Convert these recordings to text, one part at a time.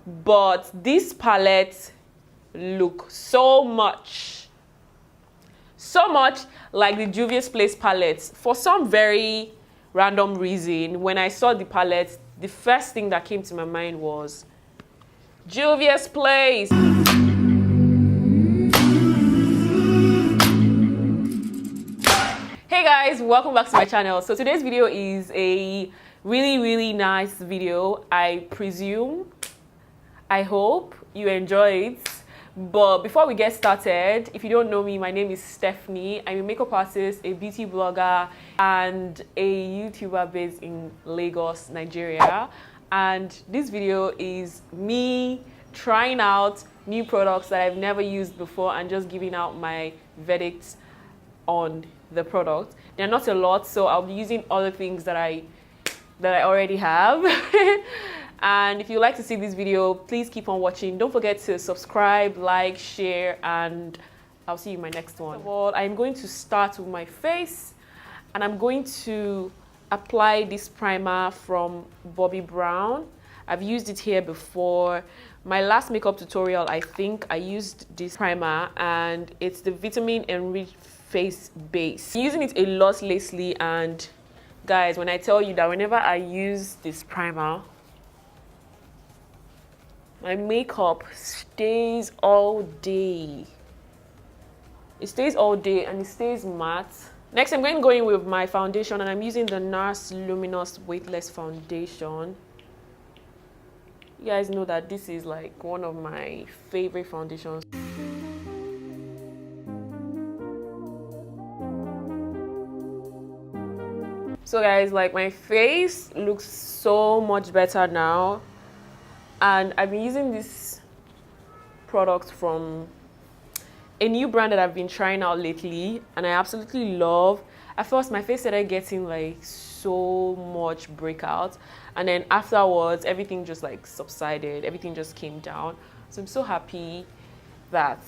but this palette look so much like the Juvia's Place palettes. For some very random reason, when I saw the palette, the first thing that came to my mind was Juvia's Place. Hey guys, welcome back to my channel. So today's video is a really nice video. I presume, I hope you enjoy it. But before we get started, if you don't know me, my name is Stephanie. I'm a makeup artist, a beauty blogger, and a YouTuber based in Lagos, Nigeria. And this video is me trying out new products that I've never used before and just giving out my verdicts on the product. They're not a lot, so I'll be using other things that I already have. And if you like to see this video, please keep on watching. Don't forget to subscribe, like, share, and I'll see you in my next one. First of all, I'm going to start with my face, and I'm going to apply this primer from Bobbi Brown. I've used it here before. My last makeup tutorial, I think I used this primer, and it's the Vitamin Enriched Face Base. I'm using it a lot lately, and guys, when I tell you that whenever I use this primer, my makeup stays all day. It stays all day and it stays matte. Next, I'm going to go in with my foundation, and I'm using the NARS Luminous Weightless Foundation. You guys know that this is like one of my favorite foundations. So guys, like, my face looks so much better now. And I've been using this product from a new brand that I've been trying out lately, and I absolutely love. At first, my face started getting like so much breakout, and then afterwards, everything just like subsided. Everything just came down. So I'm so happy that,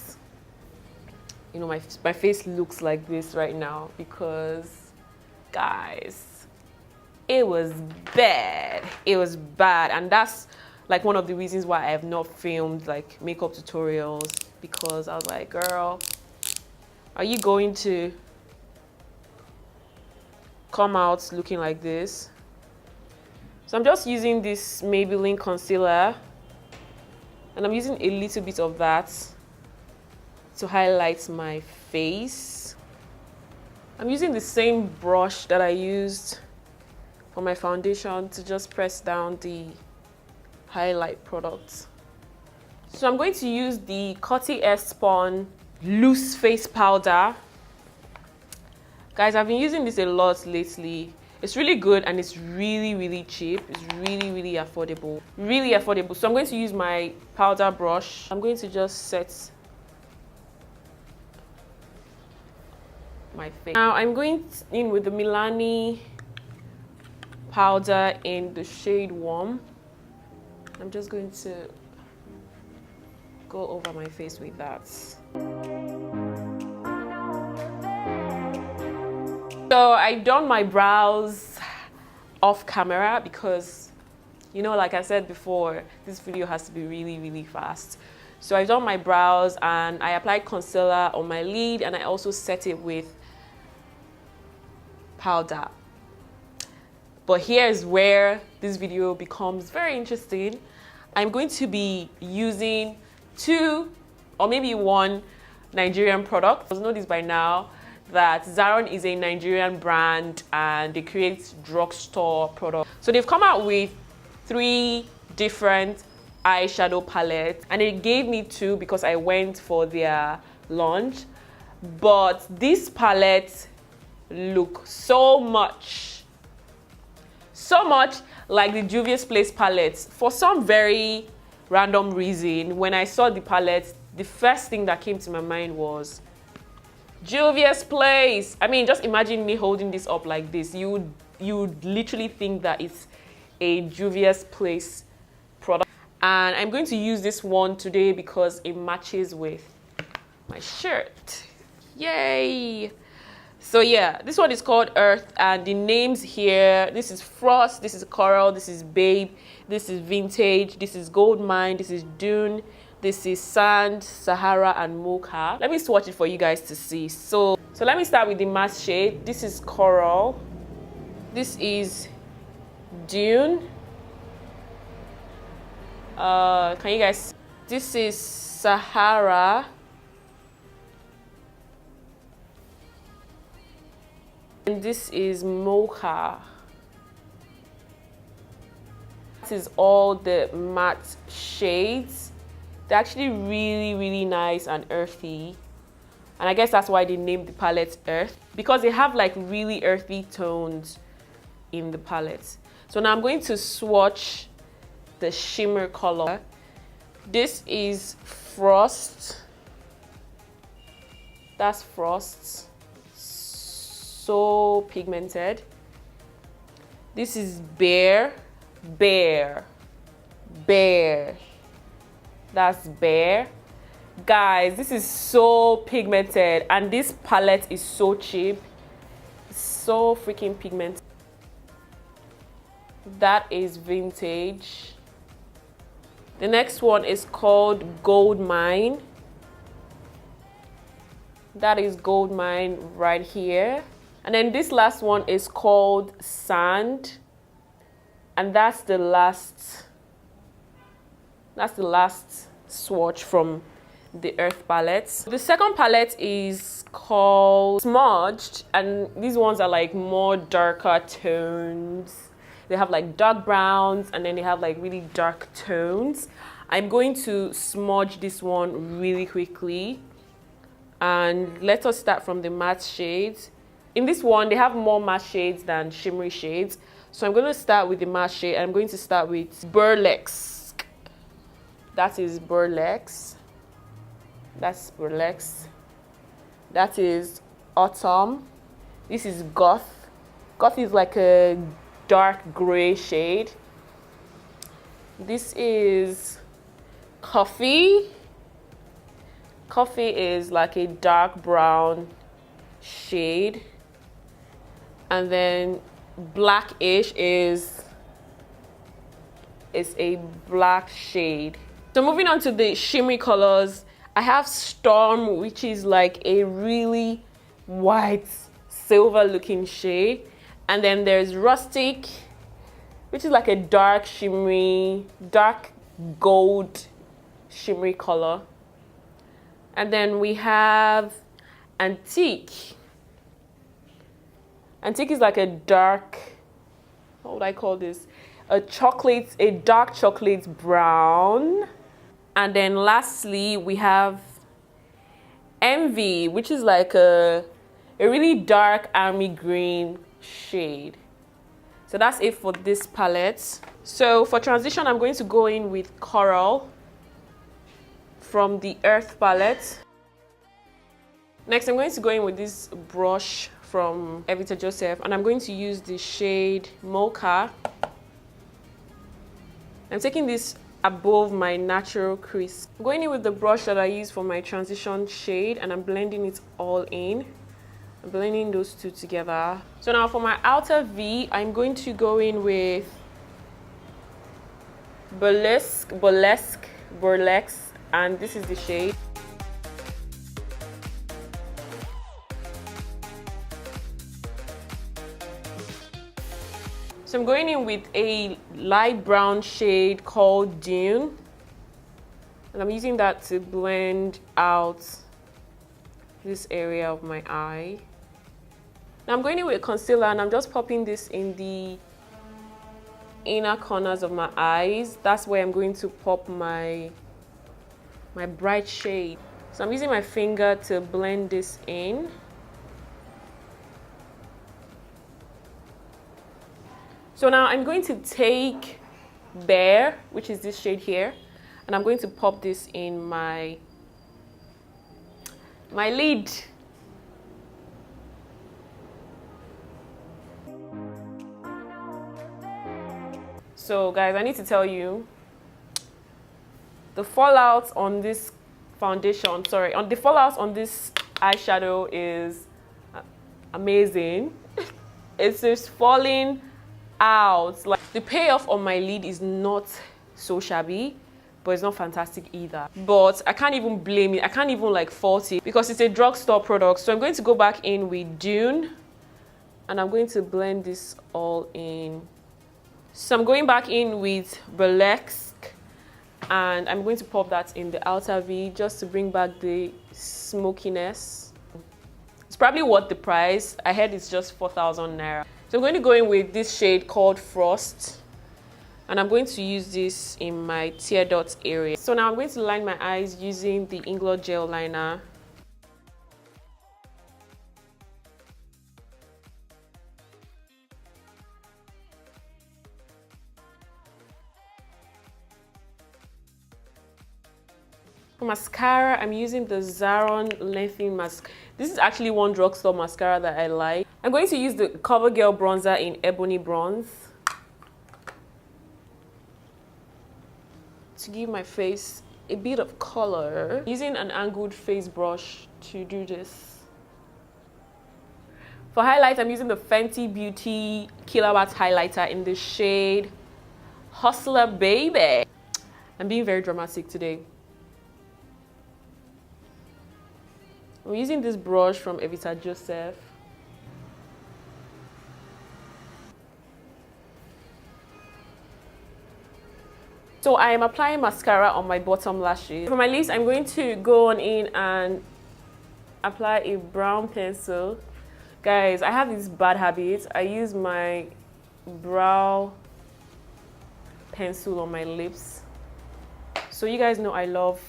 you know, my face looks like this right now, because, guys, it was bad. It was bad, and that's like one of the reasons why I have not filmed like makeup tutorials, because I was like, girl, are you going to come out looking like this? So I'm just using this Maybelline concealer, and I'm using a little bit of that to highlight my face. I'm using the same brush that I used for my foundation to just press down the highlight product. So I'm going to use the Coty airspun loose face powder. Guys, I've been using this a lot lately. It's really good, and it's really cheap. It's really affordable. Really affordable. So I'm going to use my powder brush. I'm going to just set my face. Now I'm going in with the Milani powder in the shade Warm. I'm just going to go over my face with that. So I've done my brows off camera because, you know, like I said before, this video has to be really fast. So I've done my brows, and I applied concealer on my lid, and I also set it with powder. But here's where this video becomes very interesting. I'm going to be using 2 or maybe 1 Nigerian product. You know this by now, that Zaron is a Nigerian brand and they create drugstore products. So they've come out with 3 different eyeshadow palettes, and they gave me 2 because I went for their launch. But this palette look so much like the Juvia's Place palettes. For some very random reason, when I saw the palette, the first thing that came to my mind was Juvia's Place. I mean, just imagine me holding this up like this. You would literally think that it's a Juvia's Place product. And I'm going to use this one today because it matches with my shirt. Yay! So yeah, this one is called Earth, and the names here, this is Frost, this is Coral, this is Babe, this is Vintage, this is Gold Mine, this is Dune, this is Sand, Sahara, and Mocha. Let me swatch it for you guys to see. So let me start with the matte shade. This is Coral, this is Dune, can you guys, this is Sahara, and this is Mocha. This is all the matte shades. They're actually really nice and earthy. And I guess that's why they named the palette Earth, because they have like really earthy tones in the palette. So now I'm going to swatch the shimmer color. This is Frost. That's Frost. So pigmented. This is Bear. That's Bear. Guys, this is so pigmented, and this palette is so cheap. It's so freaking pigmented. That is Vintage. The next one is called Gold Mine. That is Gold Mine right here. And then this last one is called Sand. And that's the last swatch from the Earth palette. The second palette is called Smudged, and these ones are like more darker tones. They have like dark browns, and then they have like really dark tones. I'm going to smudge this one really quickly, and let us start from the matte shades. In this one, they have more matte shades than shimmery shades. So I'm going to start with the matte shade. I'm going to start with Burlesque. That is Burlesque. That's Burlesque. That is Autumn. This is Goth. Goth is like a dark gray shade. This is Coffee. Coffee is like a dark brown shade. And then Blackish is a black shade. So moving on to the shimmery colors, I have Storm, which is like a really white silver looking shade. And then there's Rustic, which is like a dark shimmery, dark gold shimmery color. And then we have Antique. Antique is like a dark, what would I call this? A dark chocolate brown. And then lastly, we have Envy, which is like a really dark army green shade. So that's it for this palette. So for transition, I'm going to go in with Coral from the Earth palette. Next, I'm going to go in with this brush from Evita Joseph, and I'm going to use the shade Mocha. I'm taking this above my natural crease. I'm going in with the brush that I use for my transition shade, and I'm blending it all in. I'm blending those two together. So now for my outer V, I'm going to go in with Burlesque, and this is the shade. So I'm going in with a light brown shade called Dune, and I'm using that to blend out this area of my eye. Now I'm going in with a concealer, and I'm just popping this in the inner corners of my eyes. That's where I'm going to pop my bright shade. So I'm using my finger to blend this in. So now I'm going to take Bear, which is this shade here, and I'm going to pop this in my lid. So guys, I need to tell you, the fallout on this foundation, the fallout on this eyeshadow is amazing. It's just falling out. Like, the payoff on my lid is not so shabby, but it's not fantastic either. But I can't even blame it. I can't even like fault it because it's a drugstore product. So I'm going to go back in with Dune and I'm going to blend this all in. So I'm going back in with Burlesque and I'm going to pop that in the outer V just to bring back the smokiness. It's probably worth the price. I heard it's just 4,000 naira. So I'm going to go in with this shade called Frost. And I'm going to use this in my tear dot area. So now I'm going to line my eyes using the Inglot gel liner. For mascara, I'm using the Zaron Lengthening Mascara. This is actually one drugstore mascara that I like. I'm going to use the CoverGirl bronzer in Ebony Bronze to give my face a bit of color. Using an angled face brush to do this. For highlight, I'm using the Fenty Beauty Kilowatt highlighter in the shade Hustler Baby. I'm being very dramatic today. I'm using this brush from Evita Joseph. So I am applying mascara on my bottom lashes. For my lips, I'm going to go on in and apply a brown pencil. Guys, I have this bad habit. I use my brow pencil on my lips. So you guys know I love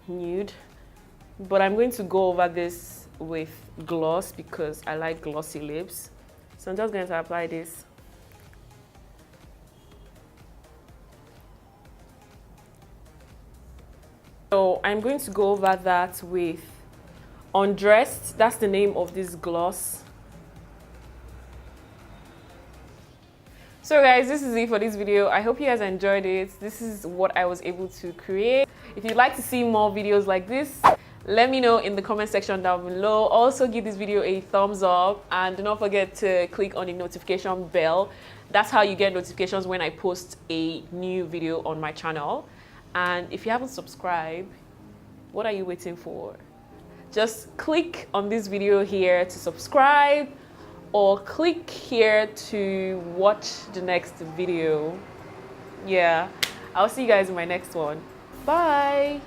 nude, but I'm going to go over this with gloss because I like glossy lips. So I'm just going to apply this. So I'm going to go over that with Undressed. That's the name of this gloss. So guys, this is it for this video. I hope you guys enjoyed it. This is what I was able to create. If you'd like to see more videos like this, let me know in the comment section down below. Also give this video a thumbs up and do not forget to click on the notification bell. That's how you get notifications when I post a new video on my channel. And if you haven't subscribed, what are you waiting for? Just click on this video here to subscribe or click here to watch the next video. Yeah, I'll see you guys in my next one. Bye.